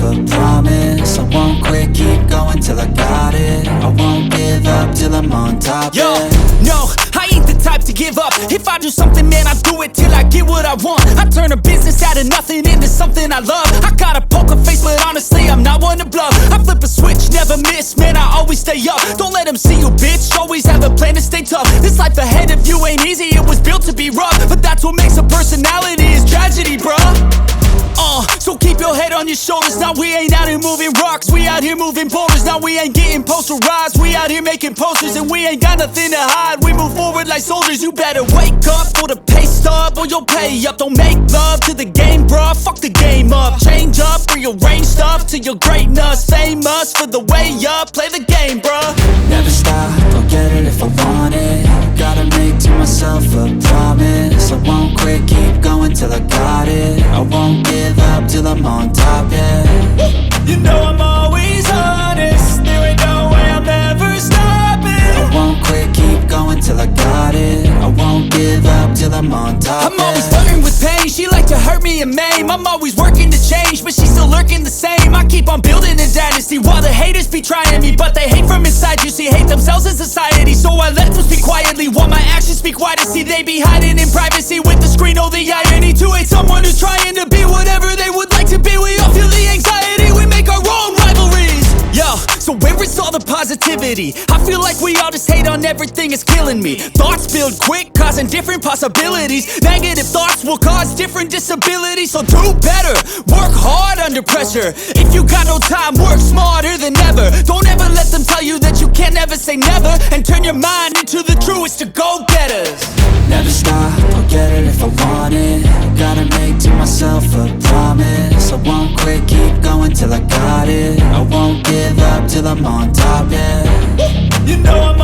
a promise. I won't quit, keep going till I got it. I won't give up till I'm on top. Yo, yeah. no, I ain't the type to give up. If I do something, man, I do it till I get what I want. I turn a business out of nothing into something I love. I got a poker face, but honestly, I'm not one to bluff. I flip a switch, never miss, man, I always stay up. Don't let them see you, bitch, always have a plan to stay tough. This life ahead of you ain't easy, it was built to be rough. But that's what makes a personality, is tragedy, bruh. So keep your head on your shoulders. Now we ain't out here moving rocks, we out here moving boulders. Now we ain't getting posterized, we out here making posters. And we ain't got nothing to hide, we move forward like soldiers. You better wake up for the pay stub, or you'll pay up. Don't make love to the game, bruh, fuck the game up. Change up, rearrange stuff to your greatness. Famous for the way up, play the game, bruh. Never stop, I'll get it if I want it. Gotta make to myself a promise. I won't quit, keep going till I got it. I won't give up till I'm on top, yeah. You know I'm always honest, there ain't no way I'm ever stopping. I won't quit, keep going till I got it. I won't give up till I'm on top, I'm always flirting with pain, she like to hurt me and maim. I'm always working to change, but she's still lurking the same. I keep on building a dynasty while the haters be trying me. But they hate from inside, you see, hate themselves in society. So I let them speak quietly while my actions speak wider. See, they be hiding in privacy with the screen, oh the irony. To hate someone who's trying to be whatever they would like to be. We all feel the anxiety, we make our own rivalries. Yo, so where is all the positivity? I feel like we all just hate on everything, it's killing me. Thoughts build quick, causing different possibilities. Negative thoughts will cause different disabilities. So do better, work hard under pressure. If you got no time, work smarter than ever. Don't ever let them tell you that you can't never say never. And turn your mind into the truest of go-getters. Never stop, I'll get it if I want it. Gotta make to myself a promise. I won't quit, keep going till I got it. I won't give up till I'm on top, yeah. You know I'm